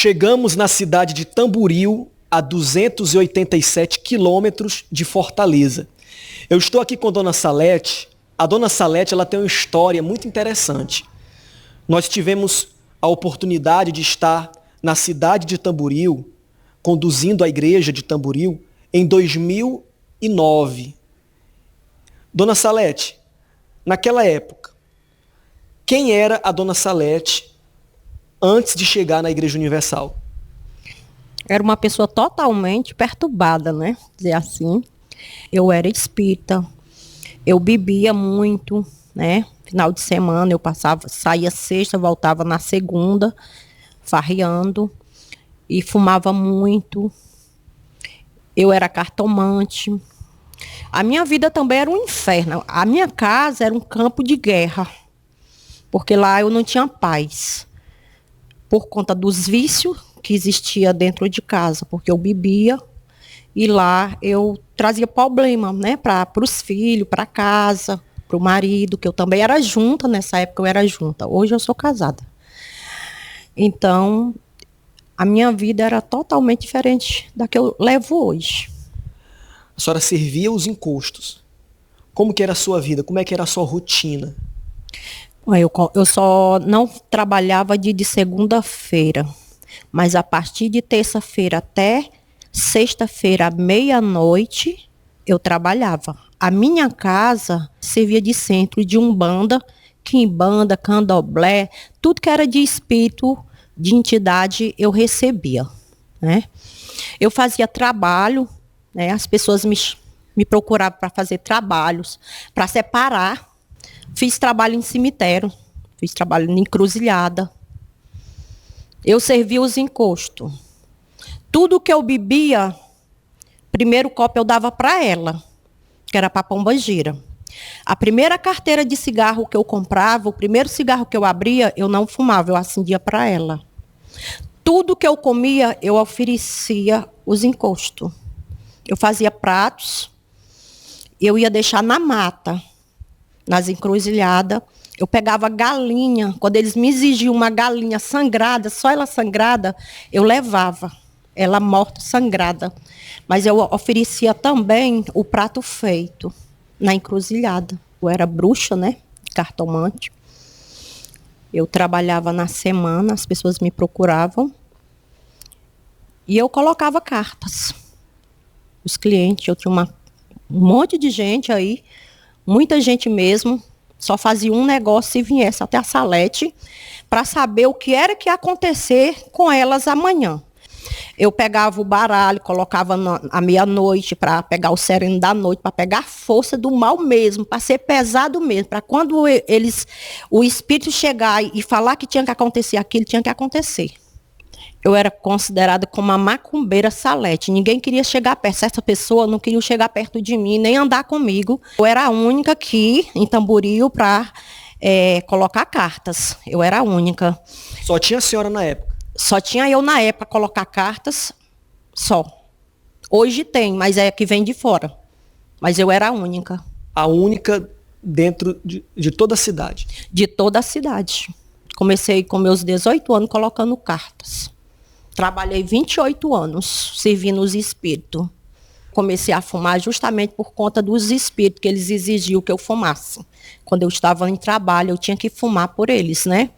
Chegamos na cidade de Tamboril, a 287 quilômetros de Fortaleza. Eu estou aqui com a Dona Salete. A Dona Salete, ela tem uma história muito interessante. Nós tivemos a oportunidade de estar na cidade de Tamboril, conduzindo a igreja de Tamboril, em 2009. Dona Salete, naquela época, quem era a Dona Salete antes de chegar na Igreja Universal? Era uma pessoa totalmente perturbada, né? Dizer assim. Eu era espírita, eu bebia muito, né? Final de semana eu saía sexta, voltava na segunda, farreando, e fumava muito. Eu era cartomante. A minha vida também era um inferno. A minha casa era um campo de guerra, porque lá eu não tinha paz, por conta dos vícios que existia dentro de casa, porque eu bebia e lá eu trazia problema, né, para os filhos, para casa, para o marido, que eu também era junta, nessa época eu era junta, hoje eu sou casada. Então, a minha vida era totalmente diferente da que eu levo hoje. A senhora servia os encostos. Como que era a sua vida? Como é que era a sua rotina? Eu só não trabalhava de segunda-feira, mas a partir de terça-feira até sexta-feira, meia-noite, eu trabalhava. A minha casa servia de centro de umbanda, quimbanda, candomblé, tudo que era de espírito, de entidade, eu recebia, né? Eu fazia trabalho, né? As pessoas me procuravam para fazer trabalhos, para separar. Fiz trabalho em cemitério, fiz trabalho em encruzilhada. Eu servia os encostos. Tudo que eu bebia, primeiro copo eu dava para ela, que era para Pombagira. A primeira carteira de cigarro que eu comprava, o primeiro cigarro que eu abria, eu não fumava, eu acendia para ela. Tudo que eu comia, eu oferecia os encostos. Eu fazia pratos, eu ia deixar na mata, nas encruzilhadas. Eu pegava galinha, quando eles me exigiam uma galinha sangrada, só ela sangrada, eu levava ela morta, sangrada. Mas eu oferecia também o prato feito na encruzilhada. Eu era bruxa, né, cartomante. Eu trabalhava na semana, as pessoas me procuravam e eu colocava cartas. Os clientes, eu tinha um monte de gente aí, muita gente mesmo, só fazia um negócio se viesse até a Salete para saber o que era que ia acontecer com elas amanhã. Eu pegava o baralho, colocava à meia-noite para pegar o sereno da noite, para pegar a força do mal mesmo, para ser pesado mesmo, para quando o espírito chegar e falar que tinha que acontecer aquilo, tinha que acontecer. Eu era considerada como uma macumbeira Salete. Ninguém queria chegar perto. Essa pessoa não queria chegar perto de mim, nem andar comigo. Eu era a única aqui em Tamboril para colocar cartas. Eu era a única. Só tinha a senhora na época? Só tinha eu na época colocar cartas, só. Hoje tem, mas é que vem de fora. Mas eu era a única. A única dentro de toda a cidade? De toda a cidade. Comecei com meus 18 anos colocando cartas. Trabalhei 28 anos servindo os espíritos. Comecei a fumar justamente por conta dos espíritos, que eles exigiam que eu fumasse. Quando eu estava em trabalho, eu tinha que fumar por eles, né?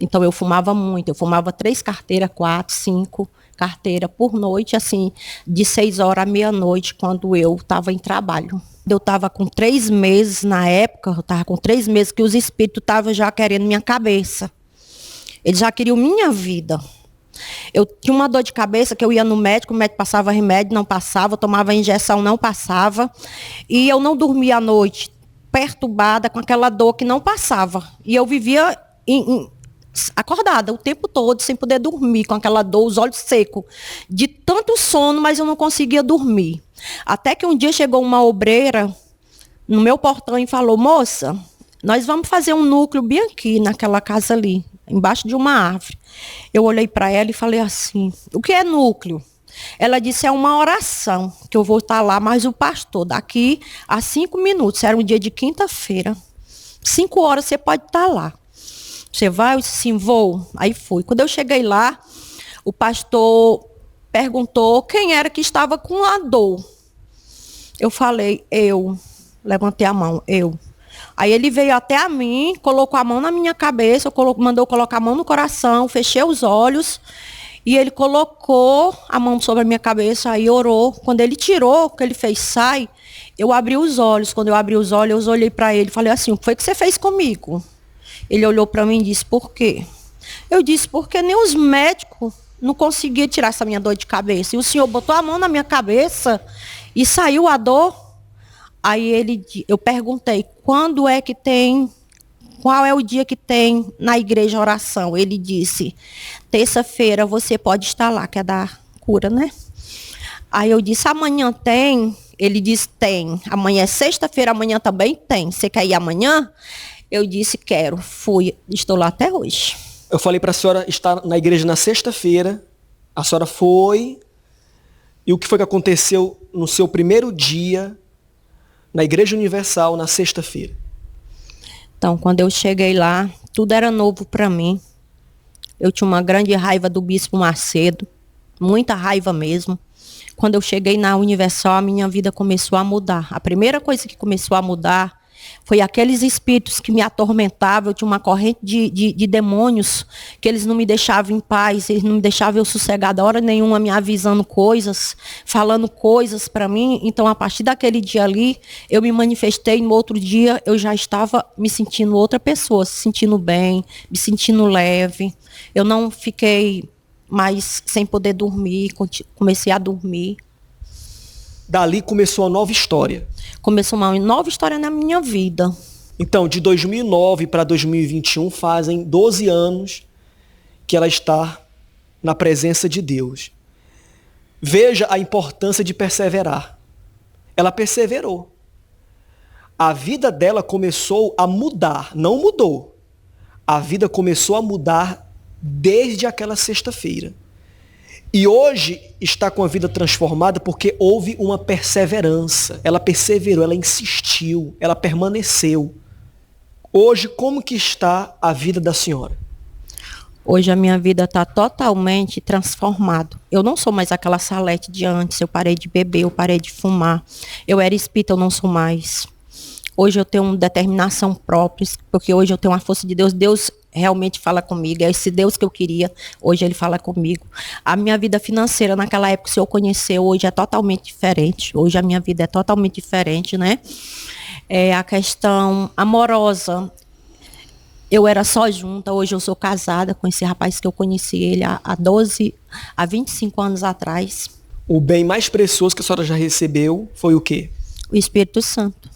Então eu fumava muito, eu fumava 3 carteiras, 4, 5 carteiras por noite, assim, de 6 horas à meia-noite, quando eu estava em trabalho. Eu estava com 3 meses, na época, eu estava com 3 meses que os espíritos estavam já querendo minha cabeça. Eles já queriam minha vida. Eu tinha uma dor de cabeça que eu ia no médico, o médico passava remédio, não passava, eu tomava injeção, não passava. E eu não dormia à noite, perturbada com aquela dor que não passava. E eu vivia acordada o tempo todo, sem poder dormir, com aquela dor, os olhos secos, de tanto sono, mas eu não conseguia dormir. Até que um dia chegou uma obreira no meu portão e falou: moça, nós vamos fazer um núcleo bem aqui, naquela casa ali, embaixo de uma árvore. Eu olhei para ela e falei assim: o que é núcleo? Ela disse: é uma oração, que eu vou estar lá, mas o pastor, daqui a 5 minutos, era um dia de quinta-feira, 5 horas você pode estar lá. Você vai? Eu disse: sim, vou. Aí fui. Quando eu cheguei lá, O pastor perguntou quem era que estava com a dor. Eu falei, eu. Levantei a mão, eu. Aí ele veio até a mim, colocou a mão na minha cabeça, mandou colocar a mão no coração, fechei os olhos e ele colocou a mão sobre a minha cabeça, aí orou. Quando ele tirou, que ele fez, sai, eu abri os olhos. Quando eu abri os olhos, eu olhei para ele e falei assim, o que foi que você fez comigo? Ele olhou para mim e disse, por quê? Eu disse, porque nem os médicos não conseguiam tirar essa minha dor de cabeça. E o senhor botou a mão na minha cabeça e saiu a dor. Aí eu perguntei, qual é o dia que tem na igreja oração? Ele disse, terça-feira você pode estar lá, que é da cura, né? Aí eu disse, amanhã tem? Ele disse, tem. Amanhã é sexta-feira, amanhã também tem. Você quer ir amanhã? Eu disse, quero. Fui, estou lá até hoje. Eu falei para a senhora estar na igreja na sexta-feira, a senhora foi, e o que foi que aconteceu no seu primeiro dia na Igreja Universal na sexta-feira? Então, quando eu cheguei lá, tudo era novo para mim. Eu tinha uma grande raiva do Bispo Macedo, muita raiva mesmo. Quando eu cheguei na Universal, a minha vida começou a mudar. A primeira coisa que começou a mudar foi aqueles espíritos que me atormentavam. Eu tinha uma corrente de demônios que eles não me deixavam em paz, eles não me deixavam eu sossegada hora nenhuma, me avisando coisas, falando coisas para mim. Então, a partir daquele dia ali, eu me manifestei. No outro dia, eu já estava me sentindo outra pessoa, se sentindo bem, me sentindo leve. Eu não fiquei mais sem poder dormir, comecei a dormir. Dali começou uma nova história. Começou uma nova história na minha vida. Então, de 2009 para 2021, fazem 12 anos que ela está na presença de Deus. Veja a importância de perseverar. Ela perseverou. A vida dela começou a mudar, não mudou. A vida começou a mudar desde aquela sexta-feira. E hoje está com a vida transformada porque houve uma perseverança. Ela perseverou, ela insistiu, ela permaneceu. Hoje, como que está a vida da senhora? Hoje a minha vida está totalmente transformada. Eu não sou mais aquela Salete de antes. Eu parei de beber, eu parei de fumar. Eu era espírita, eu não sou mais. Hoje eu tenho uma determinação própria, porque hoje eu tenho uma força de Deus. Deus realmente fala comigo. É esse Deus que eu queria, hoje ele fala comigo. A minha vida financeira naquela época, se eu conhecer hoje, é totalmente diferente. Hoje a minha vida é totalmente diferente, né? É a questão amorosa. Eu era só junta, hoje eu sou casada com esse rapaz que eu conheci ele há 25 anos atrás. O bem mais precioso que a senhora já recebeu foi o quê? O Espírito Santo.